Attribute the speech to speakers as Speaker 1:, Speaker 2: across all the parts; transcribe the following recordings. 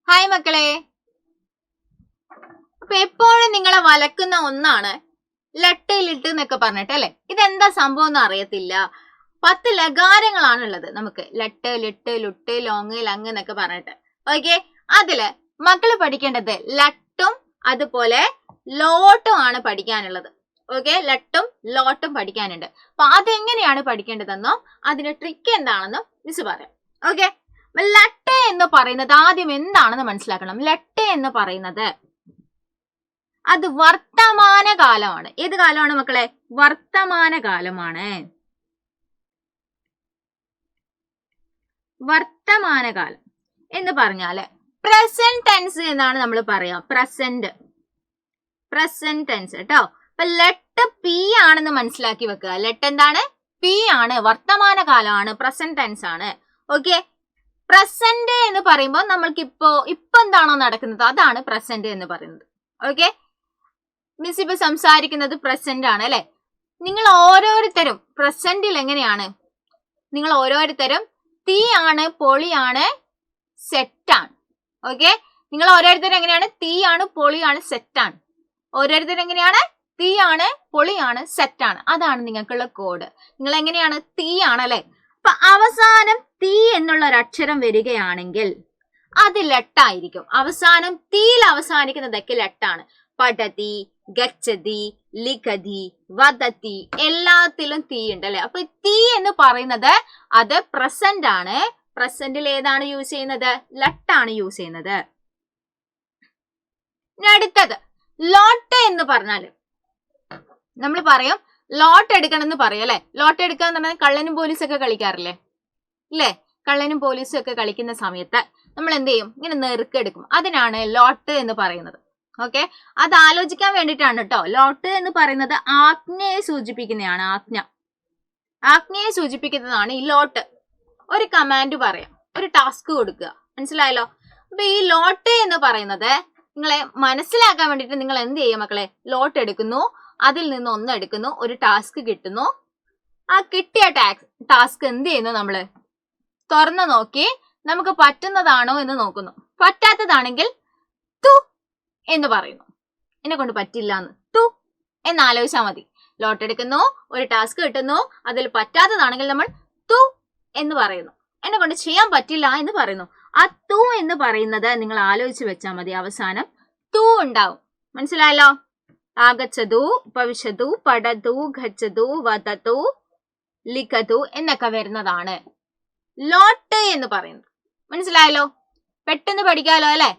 Speaker 1: Hi മക്കളെ. അപ്പൊ എപ്പോഴും നിങ്ങളെ വലക്കുന്ന ഒന്നാണ് ലട്ട് ലിട്ട് എന്നൊക്കെ പറഞ്ഞിട്ട് അല്ലെ. ഇതെന്താ സംഭവം എന്ന് അറിയത്തില്ല. 10 ലകാരങ്ങളാണ് ഉള്ളത് നമുക്ക്. ലട്ട് ലിട്ട് ലുട്ട് ലോങ് ലങ് എന്നൊക്കെ പറഞ്ഞിട്ട്. ഓക്കെ, അതില് മക്കള് പഠിക്കേണ്ടത് ലട്ടും അതുപോലെ ലോട്ടും ആണ് പഠിക്കാനുള്ളത്. ഓക്കെ, ലട്ടും ലോട്ടും പഠിക്കാനുണ്ട്. അപ്പൊ അതെങ്ങനെയാണ് പഠിക്കേണ്ടതെന്നോ അതിന്റെ ട്രിക്ക് എന്താണെന്നോ മിസ് പറയാം. ഓക്കെ, ലട്ട് എന്ന് പറയുന്നത് ആദ്യം എന്താണെന്ന് മനസ്സിലാക്കണം. ലട്ട് എന്ന് പറയുന്നത് അത് വർത്തമാന കാലമാണ്. ഏത് കാലമാണ് മക്കളെ? വർത്തമാന കാലമാണ്. വർത്തമാനകാലം എന്ന് പറഞ്ഞാല് പ്രസന്റ് ടെൻസ് എന്നാണ് നമ്മൾ പറയാ. പ്രസന്റ് ടെൻസ് കേട്ടോ. അപ്പൊ ലെട്ട് പി ആണെന്ന് മനസ്സിലാക്കി വെക്കുക. ലെട്ട് എന്താണ്? പി ആണ്, വർത്തമാന കാലമാണ്, പ്രസന്റ് ടെൻസ് ആണ്. ഓക്കെ, പ്രസന്റ് എന്ന് പറയുമ്പോൾ നമ്മൾക്ക് ഇപ്പൊ എന്താണോ നടക്കുന്നത് അതാണ് പ്രസന്റ് എന്ന് പറയുന്നത്. ഓക്കെ, മിസ് ഇപ്പൊ സംസാരിക്കുന്നത് പ്രസന്റ് ആണ് അല്ലെ. നിങ്ങൾ ഓരോരുത്തരും പ്രസന്റിൽ എങ്ങനെയാണ്? നിങ്ങൾ ഓരോരുത്തരും തീ ആണ്, പൊളിയാണ്, സെറ്റാണ്. ഓക്കെ, നിങ്ങൾ ഓരോരുത്തരും എങ്ങനെയാണ്? തീയാണ്, പൊളിയാണ്, സെറ്റാണ്. ഓരോരുത്തരും എങ്ങനെയാണ്? തീയാണ്, പൊളിയാണ്, സെറ്റാണ്. അതാണ് നിങ്ങൾക്കുള്ള കോഡ്. നിങ്ങൾ എങ്ങനെയാണ്? തീയാണ് അല്ലെ. അപ്പൊ അവസാനം തീ എന്നുള്ള ഒരു അക്ഷരം വരികയാണെങ്കിൽ അത് ലട്ടായിരിക്കും. അവസാനം തീയിൽ അവസാനിക്കുന്നതൊക്കെ ലട്ടാണ്. പഠതി, ഗച്ഛതി, ലിഖതി, വദതി, എല്ലാത്തിലും തീ ഉണ്ട് അല്ലെ. അപ്പൊ തീ എന്ന് പറയുന്നത് അത് പ്രസന്റ് ആണ്. പ്രസന്റിൽ ഏതാണ് യൂസ് ചെയ്യുന്നത്? ലട്ടാണ് യൂസ് ചെയ്യുന്നത്. അടുത്തത് ലോട്ട് എന്ന് പറഞ്ഞാല് നമ്മൾ പറയും ലോട്ട് എടുക്കണം എന്ന് പറയും അല്ലെ. ലോട്ട് എടുക്കുക എന്ന് പറഞ്ഞാൽ കള്ളനും പോലീസും ഒക്കെ കളിക്കാറില്ലേ ഇല്ലേ? കള്ളനും പോലീസും ഒക്കെ കളിക്കുന്ന സമയത്ത് നമ്മൾ എന്ത് ചെയ്യും? ഇങ്ങനെ നെറുക്കെടുക്കും. അതിനാണ് ലോട്ട് എന്ന് പറയുന്നത്. ഓക്കെ, അത് ആലോചിക്കാൻ വേണ്ടിയിട്ടാണ് കേട്ടോ. ലോട്ട് എന്ന് പറയുന്നത് ആജ്ഞയെ സൂചിപ്പിക്കുന്നതാണ്. ആജ്ഞയെ സൂചിപ്പിക്കുന്നതാണ് ഈ ലോട്ട്. ഒരു കമാൻഡ് പറയാം, ഒരു ടാസ്ക് കൊടുക്കുക. മനസ്സിലായല്ലോ? അപ്പൊ ഈ ലോട്ട് എന്ന് പറയുന്നത് നിങ്ങളെ മനസ്സിലാക്കാൻ വേണ്ടിയിട്ട് നിങ്ങൾ എന്ത് ചെയ്യും മക്കളെ? ലോട്ട് എടുക്കുന്നു, അതിൽ നിന്ന് ഒന്ന് എടുക്കുന്നു, ഒരു ടാസ്ക് കിട്ടുന്നു. ആ കിട്ടിയ ടാസ്ക് എന്ത് ചെയ്യുന്നു? നമ്മള് തുറന്നു നോക്കി നമുക്ക് പറ്റുന്നതാണോ എന്ന് നോക്കുന്നു. പറ്റാത്തതാണെങ്കിൽ തു എന്ന് പറയുന്നു. എന്നെ കൊണ്ട് പറ്റില്ല എന്ന് തു എന്ന് ആലോചിച്ചാൽ മതി. ലോട്ട് എടുക്കുന്നു, ഒരു ടാസ്ക് കിട്ടുന്നു, അതിൽ പറ്റാത്തതാണെങ്കിൽ നമ്മൾ തു എന്ന് പറയുന്നു. എന്നെ കൊണ്ട് ചെയ്യാൻ പറ്റില്ല എന്ന് പറയുന്നു. ആ തു എന്ന് പറയുന്നത് നിങ്ങൾ ആലോചിച്ച് വെച്ചാൽ മതി. അവസാനം തു ഉണ്ടാവും. മനസ്സിലായല്ലോ? ആഗച്ഛതു, ഉപവിശതു, പഠതു, ഗച്ഛതു, വദതു, ലിഖതു എന്നൊക്കെ വരുന്നതാണ് ലോട്ട് എന്ന് പറയുന്നത്. മനസ്സിലായല്ലോ? പെട്ടെന്ന് പഠിക്കാലോ അല്ലെ.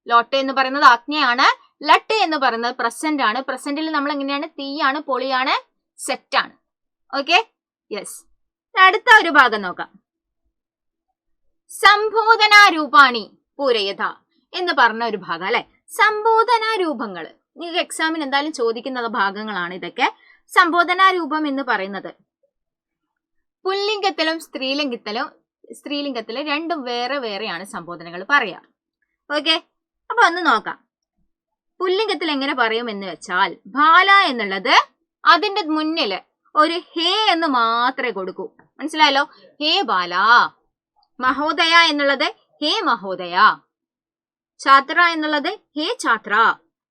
Speaker 1: ലോട്ട് എന്ന് പറയുന്നത് ആജ്ഞയാണ്. ലട്ട് എന്ന് പറയുന്നത് പ്രസന്റ് ആണ്. പ്രസന്റിൽ നമ്മൾ എങ്ങനെയാണ്? തീയാണ്, പൊളിയാണ്, സെറ്റാണ്. Okay, yes. അടുത്ത ഒരു ഭാഗം നോക്കാം. സംബോധനാരൂപാണി പൂരയത എന്ന് പറഞ്ഞ ഒരു ഭാഗം അല്ലെ. സംബോധനാരൂപങ്ങൾ നിങ്ങൾക്ക് എക്സാമിന് എന്തായാലും ചോദിക്കുന്ന ഭാഗങ്ങളാണ് ഇതൊക്കെ. സംബോധനാരൂപം എന്ന് പറയുന്നത് പുല്ലിംഗത്തിലും സ്ത്രീലിംഗത്തിലും രണ്ടും വേറെ വേറെയാണ് സംബോധനകൾ പറയാറ്. ഓക്കെ, അപ്പൊ ഒന്ന് നോക്കാം. പുല്ലിംഗത്തിൽ എങ്ങനെ പറയും എന്ന് വെച്ചാൽ ബാല എന്നുള്ളത് അതിന്റെ മുന്നില് ഒരു ഹേ എന്ന് മാത്രമേ കൊടുക്കൂ. മനസ്സിലായല്ലോ? ഹേ ബാല. മഹോദയ എന്നുള്ളത് ഹേ മഹോദയ. ഛാത്ര എന്നുള്ളത് ഹേ ഛാത്ര.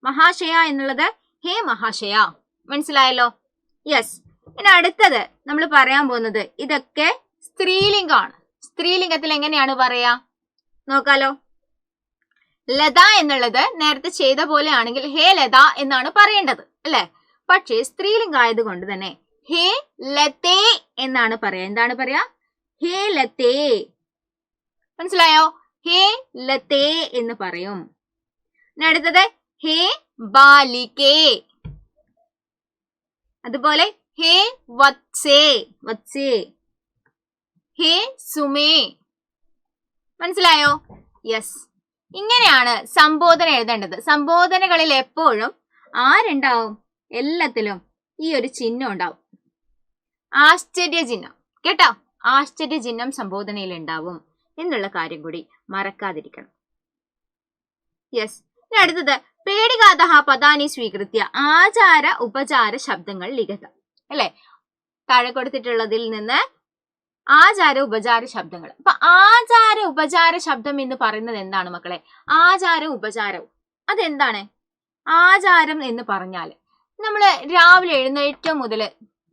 Speaker 1: മഹാശയ എന്നുള്ളത് ഹേ മഹാശയ. മനസ്സിലായല്ലോ? യെസ്. ഇനി അടുത്തത് നമ്മൾ പറയാൻ പോകുന്നത് ഇതൊക്കെ സ്ത്രീലിംഗമാണ്. സ്ത്രീലിംഗത്തിൽ എങ്ങനെയാണ് പറയാ നോക്കാലോ. ലത എന്നുള്ളത് നേരത്തെ ചെയ്ത പോലെ ആണെങ്കിൽ ഹേ ലത എന്നാണ് പറയേണ്ടത് അല്ലെ. പക്ഷേ സ്ത്രീലിംഗം ആയതുകൊണ്ട് തന്നെ ഹേ ലതേ എന്നാണ് പറയാ. എന്താണ് പറയാ? ഹേ ലതേ. മനസ്സിലായോ? ഹേ ലതേ എന്ന് പറയും. അടുത്തത് ഹേ ബാലികേ. അതുപോലെ ഹേ വത്സേ. ഹേ സുമേ. മനസ്സിലായോ? യെസ്. ഇങ്ങനെയാണ് സംബോധന എഴുതേണ്ടത്. സംബോധനകളിൽ എപ്പോഴും ആരുണ്ടാവും? എല്ലാത്തിലും ഈ ഒരു ചിഹ്നം ഉണ്ടാവും. ആശ്ചര്യ ചിഹ്നം കേട്ടോ. ആശ്ചര്യ ചിഹ്നം സംബോധനയിൽ ഉണ്ടാവും എന്നുള്ള കാര്യം കൂടി മറക്കാതിരിക്കണം. യെസ്. ഇനി അടുത്തത് പേടികാത പദാനി സ്വീകൃത്യ ആചാര ഉപചാര ശബ്ദങ്ങൾ ലിഖിത അല്ലെ. താഴെ കൊടുത്തിട്ടുള്ളതിൽ നിന്ന് ആചാര ഉപചാര ശബ്ദങ്ങൾ. അപ്പൊ ആചാര ഉപചാര ശബ്ദം എന്ന് പറയുന്നത് എന്താണ് മക്കളെ? ആചാരം ഉപചാരവും അതെന്താണ്? ആചാരം എന്ന് പറഞ്ഞാല് നമ്മള് രാവിലെ എഴുന്നേറ്റം മുതൽ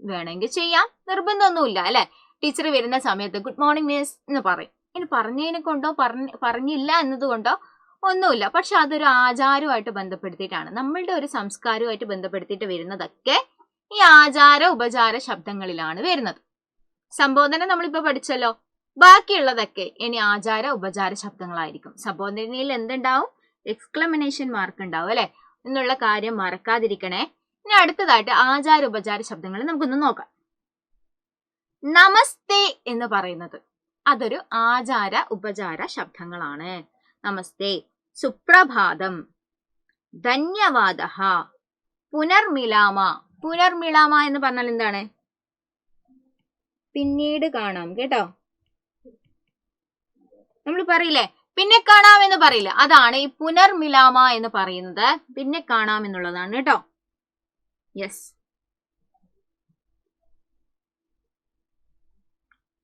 Speaker 1: വേണമെങ്കിൽ ചെയ്യാം, നിർബന്ധമൊന്നുമില്ല അല്ലെ. ടീച്ചർ വരുന്ന സമയത്ത് ഗുഡ് മോർണിംഗ് മിസ് എന്ന് പറയും. ഇനി പറഞ്ഞതിനെ കൊണ്ടോ പറഞ്ഞില്ല എന്നതുകൊണ്ടോ ഒന്നുമില്ല. പക്ഷെ അതൊരു ആചാരവുമായിട്ട് ബന്ധപ്പെടുത്തിയിട്ടാണ്, നമ്മളുടെ ഒരു സംസ്കാരവുമായിട്ട് ബന്ധപ്പെടുത്തിയിട്ട് വരുന്നതൊക്കെ ഈ ആചാര ഉപചാര ശബ്ദങ്ങളിലാണ് വരുന്നത്. സംബോധന നമ്മളിപ്പോ പഠിച്ചല്ലോ. ബാക്കിയുള്ളതൊക്കെ ഇനി ആചാര ഉപചാര ശബ്ദങ്ങളായിരിക്കും. സംബോധനയിൽ എന്തുണ്ടാവും? എക്സ്ക്ലമനേഷൻ മാർക്ക് ഉണ്ടാവും അല്ലെ എന്നുള്ള കാര്യം മറക്കാതിരിക്കണേ. ഇനി അടുത്തതായിട്ട് ആചാര ഉപചാര ശബ്ദങ്ങൾ നമുക്കൊന്ന് നോക്കാം. നമസ്തേ എന്ന് പറയുന്നത് അതൊരു ആചാര ഉപചാര ശബ്ദങ്ങളാണ്. നമസ്തേ, സുപ്രഭാതം, ധന്യവാദഃ, പുനർമിലാമ. പുനർമിലാമ എന്ന് പറഞ്ഞാൽ എന്താണ്? പിന്നീട് കാണാം കേട്ടോ. നമ്മൾ പറയില്ലേ പിന്നെ കാണാം എന്ന് പറയില്ല, അതാണ് ഈ പുനർമിലാമ എന്ന് പറയുന്നത്. പിന്നെ കാണാം എന്നുള്ളതാണ് കേട്ടോ. യെസ്.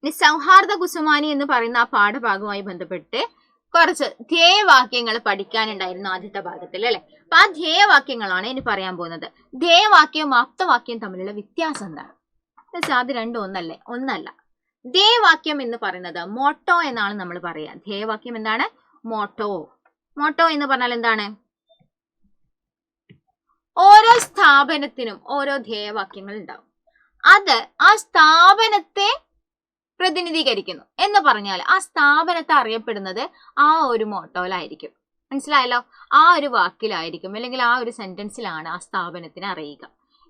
Speaker 1: ഇനി സൗഹാർദ്ദ കുസുമാനി എന്ന് പറയുന്ന ആ പാഠഭാഗവുമായി ബന്ധപ്പെട്ട് കുറച്ച് ധ്യേയവാക്യങ്ങൾ പഠിക്കാനുണ്ടായിരുന്നു ആദ്യത്തെ ഭാഗത്തിൽ അല്ലെ. അപ്പൊ ആ ധ്യേയവാക്യങ്ങളാണ് ഇനി പറയാൻ പോകുന്നത്. ധ്യേയവാക്യവും ആപ്തവാക്യവും തമ്മിലുള്ള വ്യത്യാസം എന്താണ്? അത് രണ്ടും ഒന്നല്ല. ധ്യേയവാക്യം എന്ന് പറയുന്നത് മോട്ടോ എന്നാണ് നമ്മൾ പറയാ. ധ്യേയവാക്യം എന്താണ്? മോട്ടോ. മോട്ടോ എന്ന് പറഞ്ഞാൽ എന്താണ്? ഓരോ സ്ഥാപനത്തിനും ഓരോ ധ്യേയവാക്യങ്ങൾ ഉണ്ടാവും. അത് ആ സ്ഥാപനത്തെ പ്രതിനിധീകരിക്കുന്നു എന്ന് പറഞ്ഞാൽ ആ സ്ഥാപനത്തെ അറിയപ്പെടുന്നത് ആ ഒരു മോട്ടോയിലായിരിക്കും. മനസ്സിലായല്ലോ? ആ ഒരു വാക്കിലായിരിക്കും, അല്ലെങ്കിൽ ആ ഒരു സെന്റൻസിലാണ് ആ സ്ഥാപനത്തിനെ അറിയുക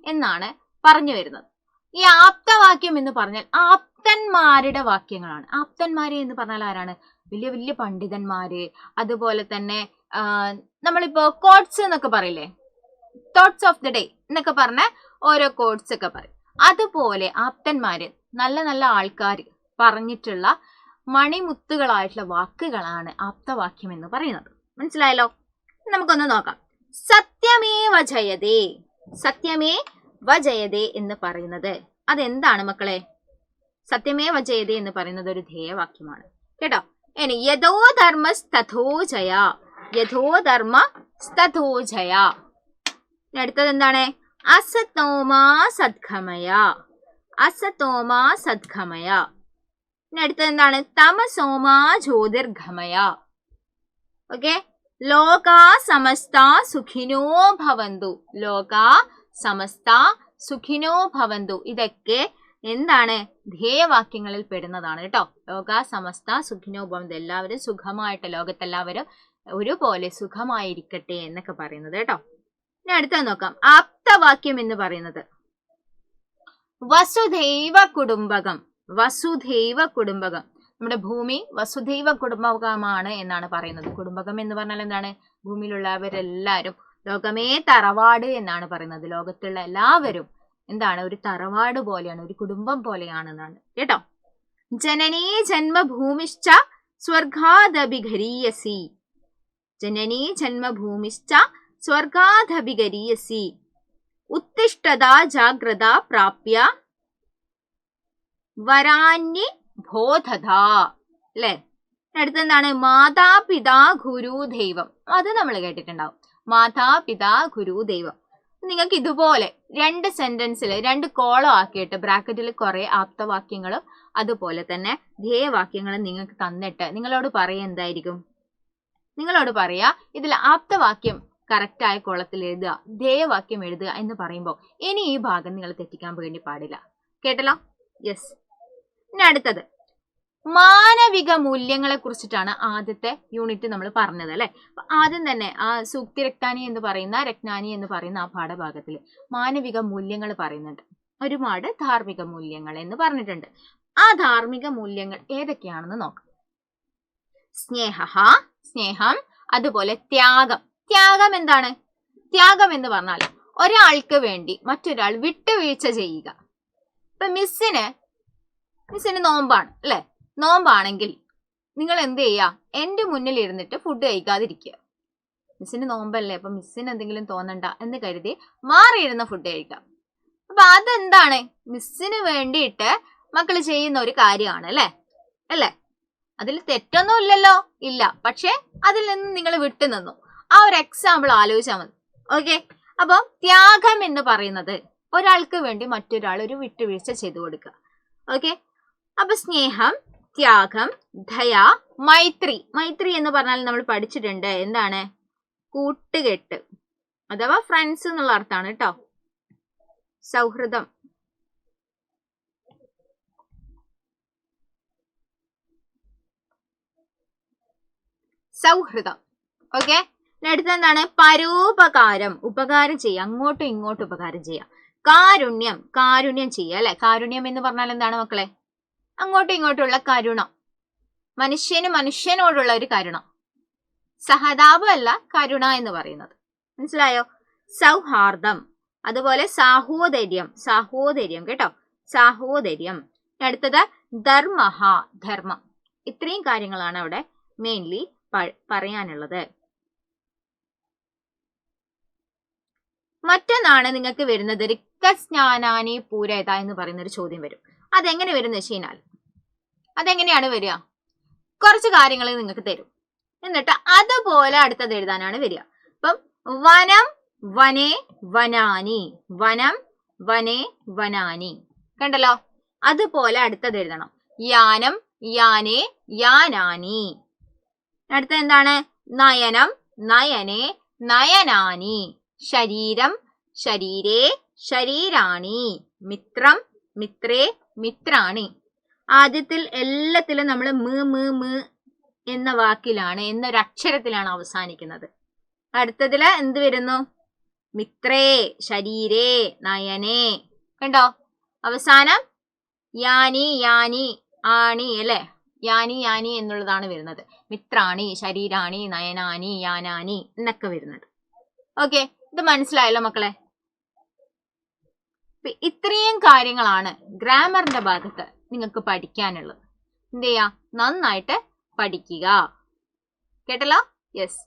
Speaker 1: എന്നാണ് പറഞ്ഞു വരുന്നത്. ഈ ആപ്തവാക്യം എന്ന് പറഞ്ഞാൽ ആപ്തന്മാരുടെ വാക്യങ്ങളാണ്. ആപ്തന്മാര് എന്ന് പറഞ്ഞാൽ ആരാണ്? വലിയ വലിയ പണ്ഡിതന്മാര്. അതുപോലെ തന്നെ നമ്മളിപ്പോ കോട്സ് എന്നൊക്കെ പറയില്ലേ, തോട്ട്സ് ഓഫ് ദ ഡേ എന്നൊക്കെ പറഞ്ഞ ഓരോ കോട്സ് ഒക്കെ പറയും. അതുപോലെ ആപ്തന്മാര്, നല്ല നല്ല ആൾക്കാർ പറഞ്ഞിട്ടുള്ള മണിമുത്തുകളായിട്ടുള്ള വാക്കുകളാണ് ആപ്തവാക്യം എന്ന് പറയുന്നത്. മനസ്സിലായല്ലോ? നമുക്കൊന്ന് നോക്കാം. സത്യമേവ ജയതേ. സത്യമേവ ജയതേ എന്ന് പറയുന്നത് അതെന്താണ് മക്കളെ? സത്യമേവ ജയതേ എന്ന് പറയുന്നത് ഒരു ധ്യേയവാക്യമാണ് കേട്ടോ. ഇനി യഥോ ധർമ്മ സ്തഥോ ജയ. യഥോ ധർമ്മ സ്തഥോ ജയ. അടുത്തത് എന്താണ്? അസതോമാ സദ്ഗമയ. അസതോമാ സദ്ഗമയ. അടുത്തത് എന്താണ്? തമസോമാ ജ്യോതിർഗമയ. ഓക്കെ. ലോകാ സമസ്ത സുഖിനോ ഭവന്തു. ലോകാ സമസ്ത സുഖിനോ ഭവന്തു. ഇതൊക്കെ എന്താണ്? ധ്യേയവാക്യങ്ങളിൽ പെടുന്നതാണ് കേട്ടോ. ലോകാ സമസ്ത സുഖിനോ ഭവന്തു. എല്ലാവരും സുഖമായിട്ട്, ലോകത്തെല്ലാവരും ഒരുപോലെ സുഖമായിരിക്കട്ടെ എന്നൊക്കെ പറയുന്നത് കേട്ടോ. ഇനി അടുത്തത് നോക്കാം. ആപ്തവാക്യം എന്ന് പറയുന്നത് വസുധൈവ കുടുംബകം. വസുധൈവ കുടുംബകം. നമ്മുടെ ഭൂമി വസുധൈവ കുടുംബകമാണ് എന്നാണ് പറയുന്നത്. കുടുംബകം എന്ന് പറഞ്ഞാൽ എന്താണ്? ഭൂമിയിലുള്ളവരെല്ലാവരും, ലോകമേ തറവാട് എന്നാണ് പറയുന്നത്. ലോകത്തുള്ള എല്ലാവരും എന്താണ്? ഒരു തറവാട് പോലെയാണ്, ഒരു കുടുംബം പോലെയാണ് എന്നാണ് കേട്ടോ. ജനനീ ജന്മഭൂമിശ്ച സ്വർഗാദഭിഗരീയസി. ജനനീ ജന്മഭൂമിശ്ച സ്വർഗാദഭിഗരീയസി. ഉത്തിഷ്ഠത ജാഗ്രത പ്രാപ്യ വരാന്യ ബോധത. അല്ലെ? അടുത്തെന്താണ്? മാതാപിതാ ഗുരു ദൈവം. അത് നമ്മൾ കേട്ടിട്ടുണ്ടാവും. മാതാപിതാ ഗുരു ദൈവം. നിങ്ങൾക്ക് ഇതുപോലെ രണ്ട് സെന്റൻസിൽ രണ്ട് കോളം ആക്കിയിട്ട് ബ്രാക്കറ്റിൽ കുറെ ആപ്തവാക്യങ്ങളും അതുപോലെ തന്നെ ധ്യേയവാക്യങ്ങളും നിങ്ങൾക്ക് തന്നിട്ട് നിങ്ങളോട് പറയാ എന്തായിരിക്കും? നിങ്ങളോട് പറയാ ഇതിൽ ആപ്തവാക്യം കറക്റ്റായ കോളത്തിൽ എഴുതുക, ധ്യേയവാക്യം എഴുതുക എന്ന് പറയുമ്പോൾ ഇനി ഈ ഭാഗം നിങ്ങൾ തെറ്റിക്കാൻ വേണ്ടി പാടില്ല. കേട്ടല്ലോ? യെസ്. ഇനി അടുത്തത് മാനവിക മൂല്യങ്ങളെ കുറിച്ചിട്ടാണ് ആദ്യത്തെ യൂണിറ്റ് നമ്മൾ പറഞ്ഞത് അല്ലെ. ആദ്യം തന്നെ ആ സൂക്തി രക്താനി എന്ന് പറയുന്ന ആ പാഠഭാഗത്തിൽ മാനവിക മൂല്യങ്ങൾ പറയുന്നുണ്ട്. ഒരുപാട് ധാർമ്മിക മൂല്യങ്ങൾ എന്ന് പറഞ്ഞിട്ടുണ്ട്. ആ ധാർമ്മിക മൂല്യങ്ങൾ ഏതൊക്കെയാണെന്ന് നോക്കാം. സ്നേഹം, അതുപോലെ ത്യാഗം. ത്യാഗം എന്താണ്? ത്യാഗം എന്ന് പറഞ്ഞാൽ ഒരാൾക്ക് വേണ്ടി മറ്റൊരാൾ വിട്ടുവീഴ്ച ചെയ്യുക. ഇപ്പൊ മിസ്സിന് നോമ്പാണ് അല്ലെ. നോമ്പാണെങ്കിൽ നിങ്ങൾ എന്ത് ചെയ്യുക? എന്റെ മുന്നിൽ ഇരുന്നിട്ട് ഫുഡ് കഴിക്കാതിരിക്കുക. മിസ്സിന് നോമ്പല്ലേ, അപ്പൊ മിസ്സിന് എന്തെങ്കിലും തോന്നണ്ട എന്ന് കരുതി മാറിയിരുന്ന ഫുഡ് കഴിക്കാം. അപ്പൊ അതെന്താണ്? മിസ്സിന് വേണ്ടിയിട്ട് മക്കൾ ചെയ്യുന്ന ഒരു കാര്യമാണ് അല്ലേ അല്ലേ? അതിൽ തെറ്റൊന്നും ഇല്ലല്ലോ, ഇല്ല. പക്ഷെ അതിൽ നിന്ന് നിങ്ങൾ വിട്ടു നിന്നു. ആ ഒരു എക്സാമ്പിൾ ആലോചിച്ചാൽ മതി. ഓക്കെ, അപ്പൊ ത്യാഗം എന്ന് പറയുന്നത് ഒരാൾക്ക് വേണ്ടി മറ്റൊരാൾ ഒരു വിട്ടുവീഴ്ച ചെയ്തു കൊടുക്കുക. ഓക്കെ, അപ്പൊ സ്നേഹം, ത്യാഗം, ദയ, മൈത്രി. മൈത്രി എന്ന് പറഞ്ഞാൽ നമ്മൾ പഠിച്ചിട്ടുണ്ട് എന്താണ്? കൂട്ടുകെട്ട് അഥവാ ഫ്രണ്ട്സ് എന്നുള്ള അർത്ഥമാണ് കേട്ടോ. സൗഹൃദം, സൗഹൃദം. ഓക്കെ, അടുത്ത എന്താണ്? പരോപകാരം, ഉപകാരം ചെയ്യുക, അങ്ങോട്ടും ഇങ്ങോട്ടും ഉപകാരം ചെയ്യുക. കാരുണ്യം, കാരുണ്യം ചെയ്യുക അല്ലെ? കാരുണ്യം എന്ന് പറഞ്ഞാൽ എന്താണ് മക്കളെ? അങ്ങോട്ടും ഇങ്ങോട്ടുള്ള കരുണ, മനുഷ്യന് മനുഷ്യനോടുള്ള ഒരു കരുണ. സഹതാപം അല്ല കരുണ എന്ന് പറയുന്നത്, മനസ്സിലായോ? സൗഹാർദ്ദം, അതുപോലെ സാഹോദര്യം, സാഹോദര്യം കേട്ടോ, സാഹോദര്യം. അടുത്തത് ധർമ്മഹ, ധർമ്മം. ഇത്രയും കാര്യങ്ങളാണ് അവിടെ മെയിൻലി പറയാനുള്ളത്. മറ്റൊന്നാണ് നിങ്ങൾക്ക് വരുന്നത് റിക്തസ്നാനാനി പൂരേത എന്ന് പറയുന്ന ഒരു ചോദ്യം വരും. അതെങ്ങനെ വരും എന്ന് വെച്ച് കഴിഞ്ഞാൽ, അതെങ്ങനെയാണ് വരിക? കുറച്ച് കാര്യങ്ങൾ നിങ്ങൾക്ക് തരും, എന്നിട്ട് അതുപോലെ അടുത്തത് എഴുതാനാണ് വരിക. അപ്പം വനം, വനേ, വനാനി, വനം, വനേ, വനാനി. കണ്ടല്ലോ? അതുപോലെ അടുത്തത് എഴുതണം. യാനം, യാനേ, യാനാനി. അടുത്ത എന്താണ്? നയനം, നയനേ, നയനാനി. ശരീരം, ശരീരേ, ശരീരാണി. മിത്രം, മിത്രേ, മിത്രാണി. ആദ്യത്തിൽ എല്ലാത്തിലും നമ്മൾ മ് എന്ന വാക്കിലാണ്, എന്നൊരു അക്ഷരത്തിലാണ് അവസാനിക്കുന്നത്. അടുത്തതില് എന്ത് വരുന്നു? മിത്രേ, ശരീരേ, നയനേ. കണ്ടോ? അവസാനം യാനി, യാനി, ആണി അല്ലെ? യാനി, യാനി എന്നുള്ളതാണ് വരുന്നത്. മിത്രാണി, ശരീരാണി, നയനാനി, യാനാനി എന്നൊക്കെ വരുന്നത്. ഓക്കെ, ഇത് മനസ്സിലായല്ലോ മക്കളെ? ഇത്രയും കാര്യങ്ങളാണ് ഗ്രാമറിന്റെ ഭാഗത്ത് നിങ്ങൾക്ക് പഠിക്കാനുള്ളത്. എന്ത് ചെയ്യാ? നന്നായിട്ട് പഠിക്കുക. കേട്ടല്ലോ? യെസ്.